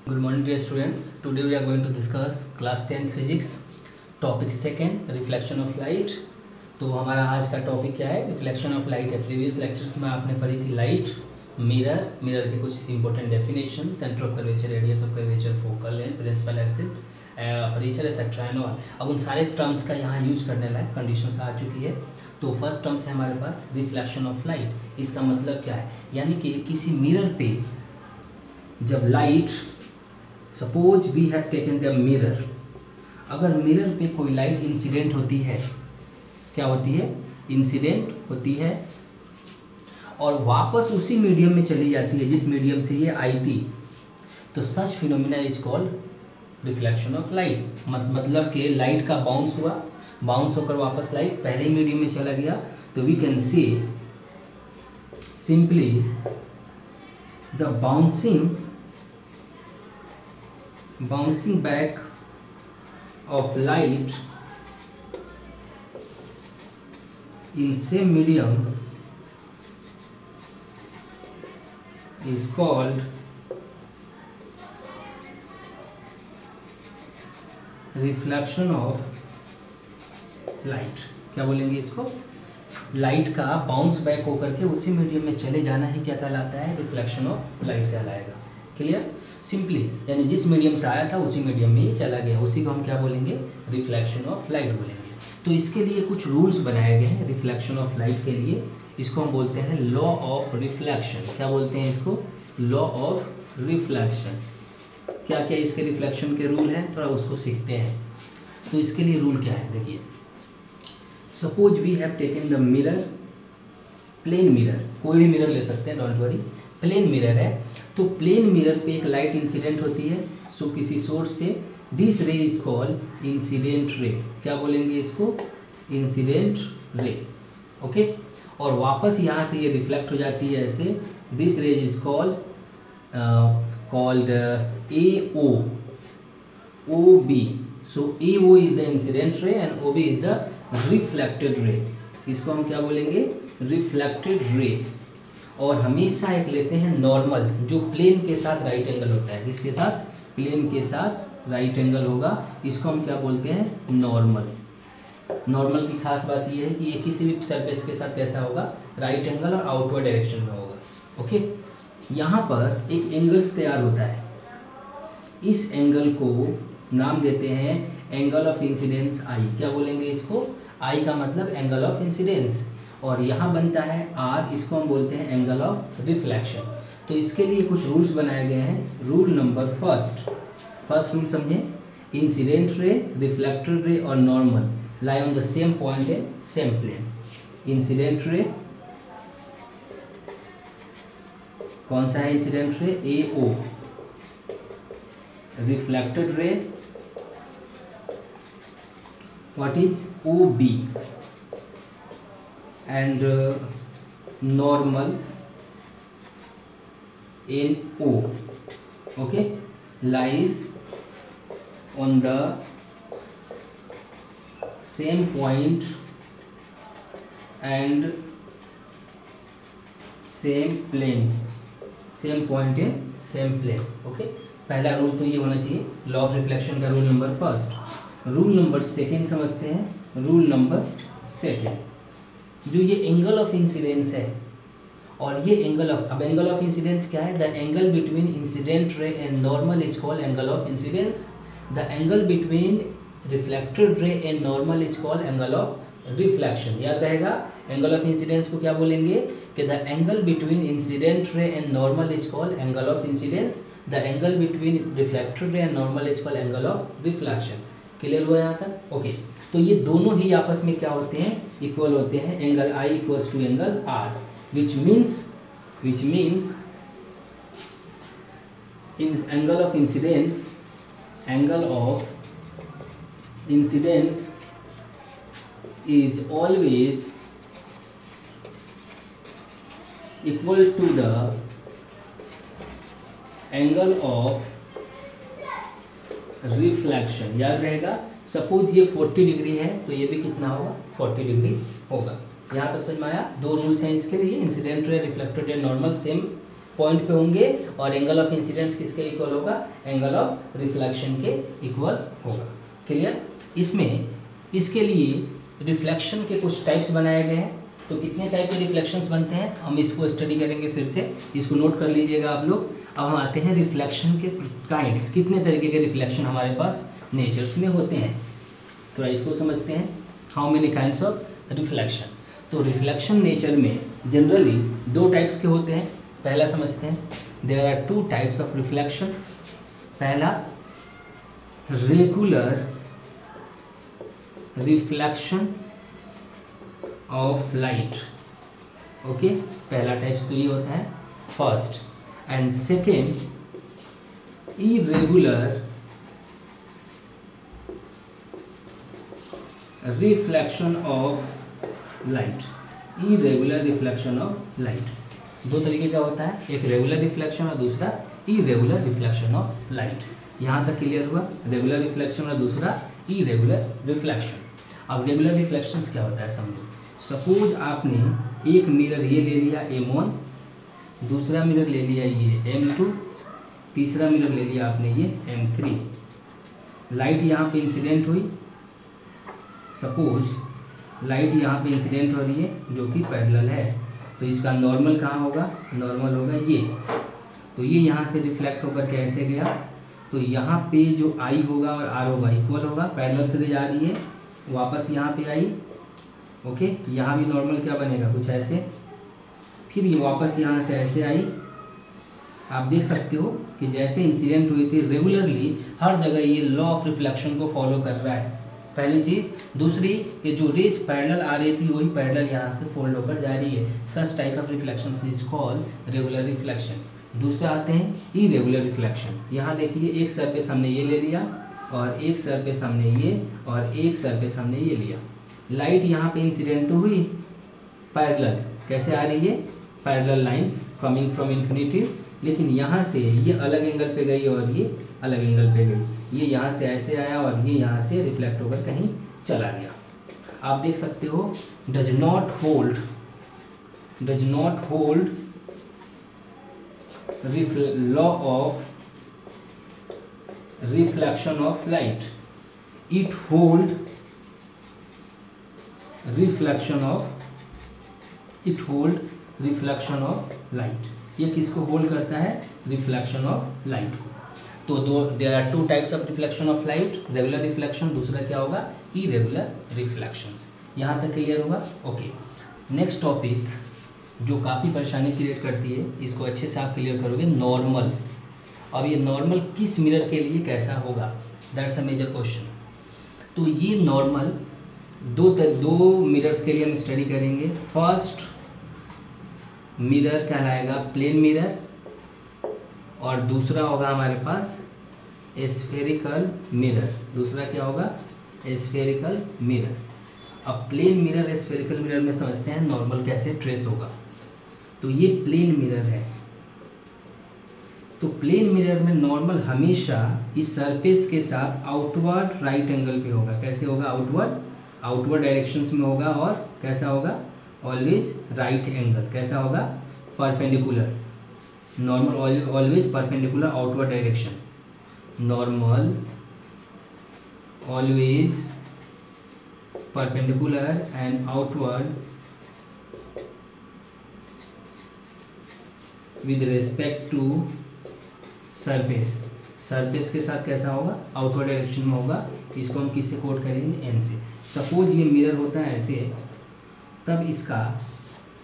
Good morning dear students. Today we are going to discuss class 10th physics topic second reflection of light. तो हमारा आज का topic क्या है? Reflection of light है. Previous lectures में आपने पढ़ी थी लाइट, मिरर के कुछ important definition, centre of curvature, radius of curvature, focal length, principal axis, aperture et cetera and all. अब उन सारे टर्म्स का यहाँ यूज करने लायक कंडीशंस आ चुकी है. तो फर्स्ट टर्म्स है हमारे पास रिफ्लेक्शन ऑफ लाइट. इसका मतलब क्या है? यानी कि किसी मिरर पे जब light, suppose we have taken the mirror, अगर मिरर पे कोई लाइट इंसिडेंट होती है, क्या होती है? इंसिडेंट होती है और वापस उसी मीडियम में चली जाती है जिस मीडियम से ये आई थी, तो such phenomena is called reflection of light. मतलब कि लाइट का बाउंस हुआ, बाउंस होकर वापस लाइट पहले ही मीडियम में चला गया, तो we can say simply the bouncing back of light in same medium is called reflection of light. क्या बोलेंगे इसको? लाइट का बाउंस बैक होकर के उसी मीडियम में चले जाना ही क्या कहलाता है? रिफ्लेक्शन ऑफ लाइट कहलाएगा. क्लियर? सिंपली यानी जिस मीडियम से आया था उसी मीडियम में ही चला गया, उसी को हम क्या बोलेंगे? रिफ्लेक्शन ऑफ लाइट बोलेंगे. तो इसके लिए कुछ रूल्स बनाए गए हैं रिफ्लेक्शन ऑफ लाइट के लिए. इसको हम बोलते हैं लॉ ऑफ रिफ्लेक्शन. क्या बोलते हैं इसको? Law of reflection. क्या क्या इसके रिफ्लेक्शन के रूल हैं, थोड़ा उसको सीखते हैं. तो इसके लिए रूल क्या है? देखिए, suppose we have taken the mirror, plain mirror, कोई भी मिरर ले सकते हैं, डोंट वरी. प्लेन मिरर है, तो प्लेन मिरर पे एक लाइट इंसिडेंट होती है, सो किसी सोर्स से. दिस रे इज कॉल्ड इंसिडेंट रे. क्या बोलेंगे इसको? Incident ray. ओके. और वापस यहाँ से ये रिफ्लेक्ट हो जाती है ऐसे. दिस रे is called AO, OB. So AO is the incident ray and OB is the reflected ray. इसको हम क्या बोलेंगे? Reflected ray. और हमेशा एक लेते हैं नॉर्मल, जो प्लेन के साथ राइट एंगल होता है. किसके साथ? प्लेन के साथ राइट एंगल होगा. इसको हम क्या बोलते हैं? नॉर्मल. नॉर्मल की खास बात यह है कि ये किसी भी सरफेस के साथ कैसा होगा? राइट एंगल और आउटवर्ड डायरेक्शन में होगा. ओके. यहाँ पर एक एंगल्स तैयार होता है. इस एंगल को नाम देते हैं एंगल ऑफ इंसिडेंस आई. क्या बोलेंगे इसको? आई का मतलब एंगल ऑफ इंसिडेंस. और यहाँ बनता है R, इसको हम बोलते हैं एंगल ऑफ रिफ्लेक्शन. तो इसके लिए कुछ रूल्स बनाए गए हैं. रूल नंबर फर्स्ट रूल समझें. इंसिडेंट रे, रिफ्लेक्टेड रे और normal lie on the same point in same plane. Incident ray कौन सा है? Incident ray AO. Reflected ray what is OB. and normal NO, okay, lies on the same point and same plane, same point in same plane. okay. पहला rule तो ये होना चाहिए, law of reflection का rule number first. Rule number second समझते हैं. Rule number second, जो ये एंगल ऑफ इंसिडेंस है और ये एंगल ऑफ, अब एंगल ऑफ इंसिडेंस क्या है? The angle between incident ray and normal is called angle of incidence. The angle between reflected ray and normal is called angle of reflection. याद रहेगा, angle of incidence को क्या बोलेंगे? कि the angle between incident ray and normal is called angle of incidence. The angle between reflected ray and normal is called angle of reflection. Clear हुआ यहाँ तक? Okay. तो ये दोनों ही आपस में क्या होते हैं? इक्वल होते हैं. Angle I equals to angle R, which means in angle of incidence is always equal to the angle of reflection. याद रहेगा, सपोज ये 40 डिग्री है तो ये भी कितना होगा? 40 डिग्री होगा. यहाँ तक समझ में आया? दो रूल्स हैं इसके लिए, इंसिडेंट रे, रिफ्लेक्टेड रे, नॉर्मल सेम पॉइंट पे होंगे और एंगल ऑफ इंसिडेंस किसके इक्वल होगा, एंगल ऑफ रिफ्लेक्शन के इक्वल होगा। क्लियर। इसमें इसके लिए रिफ्लेक्शन के कुछ टाइप्स बनाए गए हैं। तो कितने टाइप के रिफ्लेक्शंस बनते हैं हम इसको स्टडी करेंगे, फिर से इसको नोट कर लीजिएगा आप लोग। अब हम आते हैं रिफ्लेक्शन के काइंड्स, कितने तरीके के रिफ्लेक्शन हमारे पास नेचर्स में होते हैं, थोड़ा इसको समझते हैं। How many kinds of reflection. तो रिफ्लेक्शन नेचर में जनरली दो टाइप्स के होते हैं। पहला समझते हैं, there are two types of reflection. पहला regular reflection of light, okay, पहला टाइप्स तो ये होता है first. And second irregular reflection of light, irregular reflection of light. दो तरीके का होता है, एक रेगुलर रिफ्लेक्शन और दूसरा इरेगुलर रिफ्लेक्शन ऑफ लाइट। यहाँ तक क्लियर हुआ, रेगुलर रिफ्लेक्शन और दूसरा इरेगुलर रिफ्लेक्शन। अब रेगुलर रिफ्लेक्शंस क्या होता है समझो। सपोज आपने एक मिरर ये ले लिया M1, दूसरा मिरर ले लिया ये M2, तीसरा मिरर ले लिया आपने ये M3। लाइट यहाँ पे इंसिडेंट हुई, सपोज लाइट यहाँ पे इंसिडेंट हो रही है जो कि पैरेलल है, तो इसका नॉर्मल कहाँ होगा, नॉर्मल होगा ये। तो ये यहाँ से रिफ्लेक्ट होकर के ऐसे गया, तो यहाँ पे जो I होगा और R होगा इक्वल होगा, पैरेलल से जा रही है, वापस यहाँ पे आई, ओके। यहाँ भी नॉर्मल क्या बनेगा, कुछ ऐसे, फिर ये वापस यहाँ से ऐसे आई। आप देख सकते हो कि जैसे इंसिडेंट हुई थी रेगुलरली हर जगह ये लॉ ऑफ रिफ्लेक्शन को फॉलो कर रहा है, पहली चीज़। दूसरी कि जो रेस पैरेलल आ रही थी वही पैरेलल यहाँ से फोल्ड होकर जा रही है। Such type of reflection is called regular reflection. दूसरा आते हैं इरेगुलर रिफ्लेक्शन। यहाँ देखिए एक सर पे सामने ये ले लिया और एक सर पे सामने ये और एक सर पे सामने ये लिया। लाइट यहाँ पे इंसिडेंट तो हुई पैरेलल, कैसे आ रही है, parallel lines coming from infinity, लेकिन यहाँ से ये अलग एंगल पे गई और ये अलग एंगल पे गई। ये यहाँ से ऐसे आया और ये यहाँ से रिफ्लेक्ट होकर कहीं चला गया। आप देख सकते हो does not hold law of reflection of light, it hold reflection of light. ये किसको होल्ड करता है, रिफ्लेक्शन ऑफ लाइट को। तो दो there are two types of reflection of light, regular reflection, दूसरा क्या होगा, इरेगुलर रिफ्लेक्शंस। यहाँ तक क्लियर होगा, ओके। नेक्स्ट टॉपिक जो काफ़ी परेशानी क्रिएट करती है, इसको अच्छे से आप क्लियर करोगे, नॉर्मल। अब ये नॉर्मल किस मिरर के लिए कैसा होगा, दैट्स अ मेजर क्वेश्चन। तो ये नॉर्मल दो मिरर्स के लिए हम स्टडी करेंगे। फर्स्ट मिरर कहलाएगा प्लेन मिरर और दूसरा होगा हमारे पास स्फेरिकल मिरर। दूसरा क्या होगा, स्फेरिकल मिरर। अब प्लेन मिरर स्फेरिकल मिरर में समझते हैं नॉर्मल कैसे ट्रेस होगा। तो ये प्लेन मिरर है, तो प्लेन मिरर में नॉर्मल हमेशा इस सरफेस के साथ आउटवर्ड राइट एंगल पे होगा। कैसे होगा, आउटवर्ड डायरेक्शंस में होगा। और कैसा होगा, ऑलवेज राइट एंगल। कैसा होगा, perpendicular. Normal always perpendicular outward direction. Normal always perpendicular and outward with respect to surface के साथ कैसा होगा, आउटवर्ड डायरेक्शन में होगा। इसको हम किससे कोड करेंगे, एन से। सपोज ये मिरर होता है ऐसे, तब इसका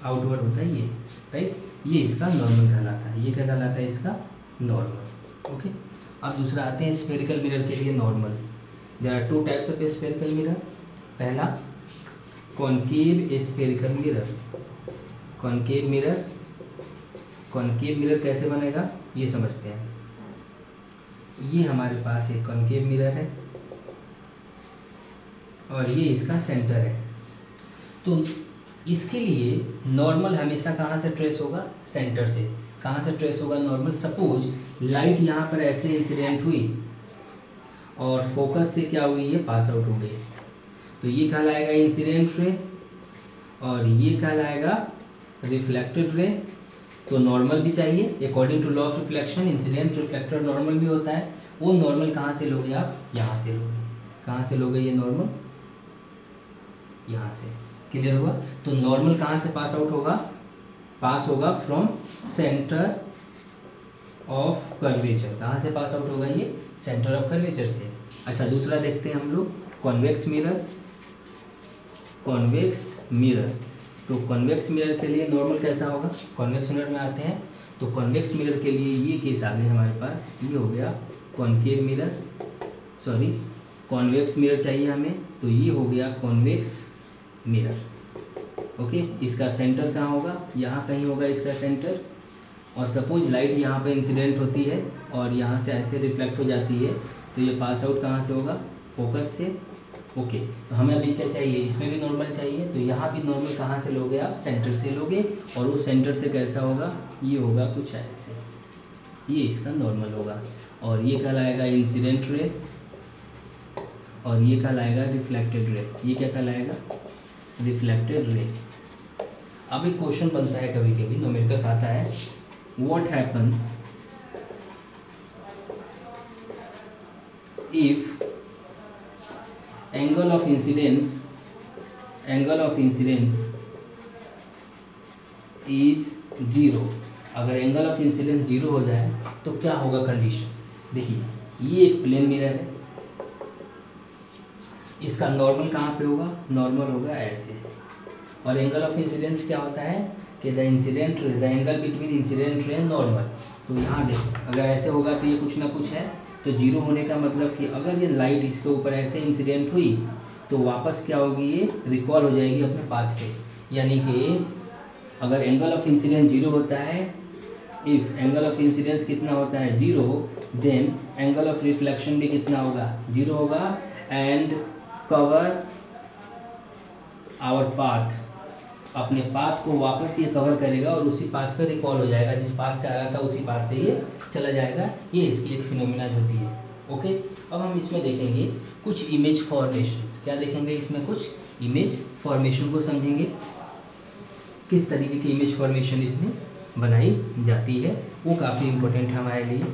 आउटवर्ड होता है ये, राइट। ये इसका नॉर्मल कहलाता है। ये क्या कहलाता है, इसका नॉर्मल, ओके। अब दूसरा आते हैं स्फेरिकल मिरर के लिए normal. There are two types of spherical mirror. पहला concave spherical mirror. Concave mirror कैसे बनेगा ये समझते हैं। ये हमारे पास एक कॉनकेव मिरर है और ये इसका सेंटर है। तो इसके लिए नॉर्मल हमेशा कहाँ से ट्रेस होगा, सेंटर से। कहाँ से ट्रेस होगा नॉर्मल, सपोज लाइट यहाँ पर ऐसे इंसिडेंट हुई और फोकस से क्या हुई, ये पास आउट हो गई, तो ये कहलाएगा इंसिडेंट रे और ये कहलाएगा रिफ्लेक्टेड रे। तो नॉर्मल भी चाहिए according to law of reflection. Incident reflector normal भी होता है। वो नॉर्मल कहाँ से लोगे आप? यहाँ से लोगे। कहाँ से लोगे ये नॉर्मल? यहाँ से। क्लियर हुआ? तो नॉर्मल कहाँ से पास आउट होगा? पास होगा फ्रॉम सेंटर ऑफ कर्वेचर। कहाँ से पास आउट होगा ये? सेंटर ऑफ कर्वेचर से। अच्छा, दूसरा देखते हैं हम लोग, कॉन्वेक्स मिरर। कॉन्वेक्स मिरर, तो कॉन्वेक्स मिरर के लिए नॉर्मल कैसा होगा? कॉन्वेक्स मिरर में आते हैं तो कॉन्वेक्स मिरर के लिए ये केस आ गए हमारे पास। ये हो गया concave mirror, sorry convex mirror चाहिए हमें, तो ये हो गया कॉन्वेक्स मिरर। ओके, इसका सेंटर कहाँ होगा? यहाँ कहीं होगा इसका सेंटर। और सपोज लाइट यहाँ पे इंसिडेंट होती है और यहाँ से ऐसे रिफ्लेक्ट हो जाती है, तो ये पास आउट कहाँ से होगा? फोकस से। ओके, तो हमें अभी क्या चाहिए? इसमें भी नॉर्मल चाहिए, तो यहाँ भी नॉर्मल कहाँ से लोगे आप? सेंटर से लोगे। और वो सेंटर से कैसा होगा? ये होगा कुछ ऐसे, ये इसका नॉर्मल होगा। और ये कहलाएगा इंसिडेंट रे और ये कहलाएगा रिफ्लेक्टेड रे। ये क्या कहलाएगा? Reflected ray. अब एक क्वेश्चन बनता है कभी कभी, न्यूमेरिकल्स आता है, what happen if angle of incidence is zero. अगर एंगल ऑफ इंसिडेंस जीरो हो जाए तो क्या होगा कंडीशन? देखिए, ये एक प्लेन मिरर है, इसका नॉर्मल कहाँ पे होगा? नॉर्मल होगा ऐसे। और एंगल ऑफ इंसिडेंस क्या होता है कि the angle between incident ray and normal. तो यहाँ देखो, अगर ऐसे होगा तो ये कुछ ना कुछ है, तो जीरो होने का मतलब कि अगर ये लाइट इसके ऊपर ऐसे इंसिडेंट हुई तो वापस क्या होगी? ये रिकॉल हो जाएगी अपने पाथ पे। यानी कि अगर एंगल ऑफ इंसिडेंस जीरो होता है, इफ एंगल ऑफ इंसिडेंस कितना होता है? Zero, then angle of reflection भी कितना होगा? जीरो होगा। एंड कवर आवर पाथ, अपने पाथ को वापस ये कवर करेगा और उसी पाथ पर रिकॉल हो जाएगा। जिस पाथ से आ रहा था उसी पाथ से ये चला जाएगा। ये इसकी एक फिनोमिना होती है। ओके, अब हम इसमें देखेंगे कुछ इमेज फॉर्मेशंस। क्या देखेंगे इसमें? कुछ इमेज फॉर्मेशन को समझेंगे, किस तरीके की इमेज फॉर्मेशन इसमें बनाई जाती है, वो काफ़ी इम्पोर्टेंट है हमारे लिए।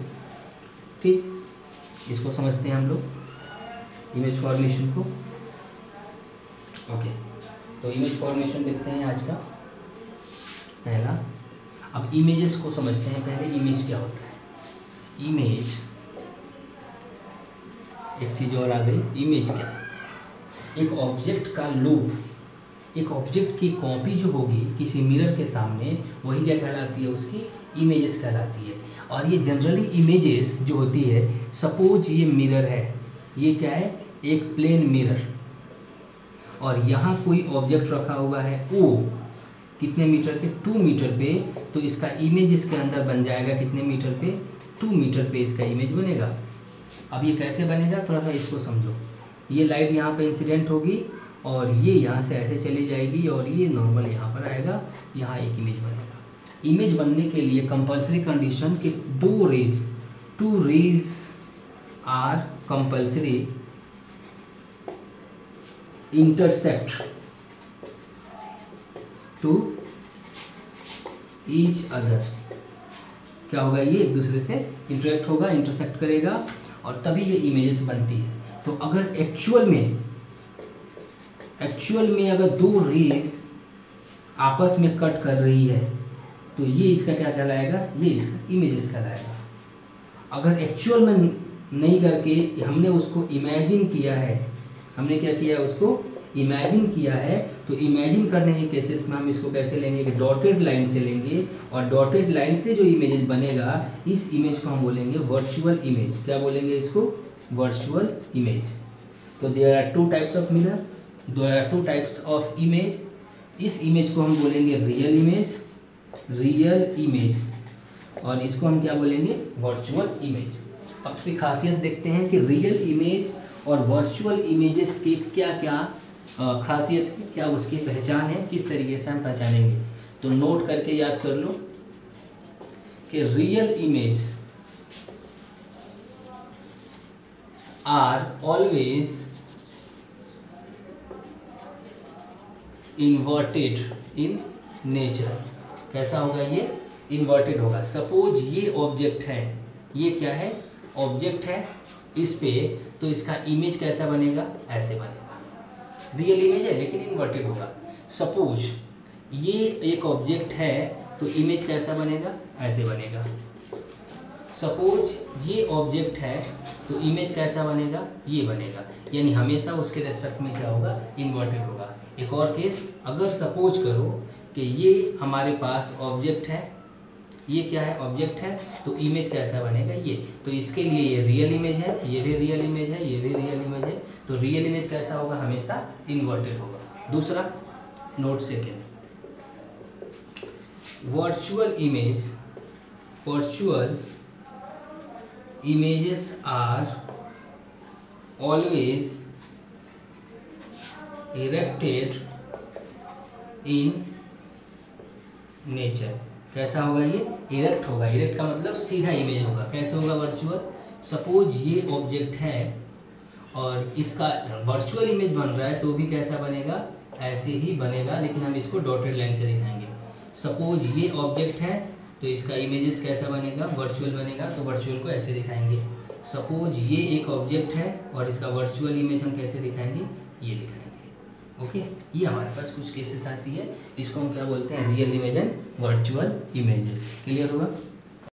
ठीक, इसको समझते हैं हम लोग इमेज फॉर्मेशन को। ओके, तो इमेज फॉर्मेशन देखते हैं आज का पहला। अब इमेजेस को समझते हैं पहले। इमेज क्या होता है? इमेज, एक चीज़ और आ गई, इमेज क्या? एक ऑब्जेक्ट का लूप, एक ऑब्जेक्ट की कॉपी जो होगी किसी मिरर के सामने, वही क्या कहलाती है? उसकी इमेजेस कहलाती है। और ये जनरली इमेजेस जो होती है, सपोज ये मिरर है, ये क्या है? एक प्लेन मिरर, और यहाँ कोई ऑब्जेक्ट रखा हुआ है ओ कितने मीटर पे? 2 मीटर पे। तो इसका इमेज इसके अंदर बन जाएगा कितने मीटर पे? 2 मीटर पे इसका इमेज बनेगा। अब ये कैसे बनेगा? थोड़ा सा इसको समझो। ये लाइट यहाँ पे इंसिडेंट होगी और ये यहाँ से ऐसे चली जाएगी और ये नॉर्मल यहाँ पर आएगा, यहाँ एक इमेज बनेगा। इमेज बनने के लिए कंपल्सरी कंडीशन कि 2 rays are compulsory intersect to each other. क्या होगा? ये एक दूसरे से इंटरेक्ट होगा, इंटरसेक्ट करेगा, और तभी ये इमेजेस बनती है। तो अगर एक्चुअल में अगर 2 रेज आपस में कट कर रही है तो ये इसका क्या कहलाएगा? ये इसका इमेजेस कहलाएगा। अगर एक्चुअल में नहीं करके हमने उसको इमेजिन किया है, हमने क्या किया है? उसको इमेजिन किया है। तो इमेजिन करने के केसेस में हम इसको कैसे लेंगे? कि डॉटेड लाइन से लेंगे, और डॉटेड लाइन से जो इमेज बनेगा, इस इमेज को हम बोलेंगे वर्चुअल इमेज। क्या बोलेंगे इसको? Virtual image. तो there are 2 types of mirror, there are 2 types of image. इस इमेज को हम बोलेंगे रियल इमेज, और इसको हम क्या बोलेंगे? Virtual image. अब थोड़ी खासियत देखते हैं कि रियल इमेज और वर्चुअल इमेजेस की क्या क्या खासियत है, क्या उसकी पहचान है, किस तरीके से हम पहचानेंगे। तो नोट करके याद कर लो कि real image are always inverted in nature. कैसा होगा ये? इन्वर्टेड होगा। सपोज ये ऑब्जेक्ट है, ये क्या है, ऑब्जेक्ट है इस पे, तो इसका इमेज कैसा बनेगा, ऐसे बनेगा। रियल इमेज है लेकिन इन्वर्टेड होगा। सपोज ये एक ऑब्जेक्ट है तो इमेज कैसा बनेगा, ऐसे बनेगा। सपोज ये ऑब्जेक्ट है तो इमेज कैसा बनेगा, ये बनेगा। यानी हमेशा उसके रेस्पेक्ट में क्या होगा, इन्वर्टेड होगा। एक और केस, अगर सपोज करो कि ये हमारे पास ऑब्जेक्ट है, ये क्या है, ऑब्जेक्ट है, तो इमेज कैसा बनेगा, ये। तो इसके लिए ये रियल इमेज है, ये भी रियल इमेज है, ये भी रियल इमेज है, तो रियल इमेज कैसा होगा, हमेशा इन्वर्टेड होगा। दूसरा note second, virtual images are always erected in nature। कैसा होगा, ये इरेक्ट होगा। इरेक्ट का मतलब सीधा इमेज होगा। कैसे होगा वर्चुअल, सपोज ये ऑब्जेक्ट है और इसका वर्चुअल इमेज बन रहा है तो भी कैसा बनेगा, ऐसे ही बनेगा, लेकिन हम इसको डॉटेड लाइन से दिखाएंगे। सपोज ये ऑब्जेक्ट है तो इसका इमेजेस कैसा बनेगा, वर्चुअल बनेगा, तो वर्चुअल को ऐसे दिखाएंगे। सपोज ये एक ऑब्जेक्ट है और इसका वर्चुअल इमेज हम कैसे दिखाएंगे, ये दिखाएंगे। ओके, ये हमारे पास कुछ केसेस आती है, इसको हम क्या बोलते हैं, real image and virtual images. Clear होगा।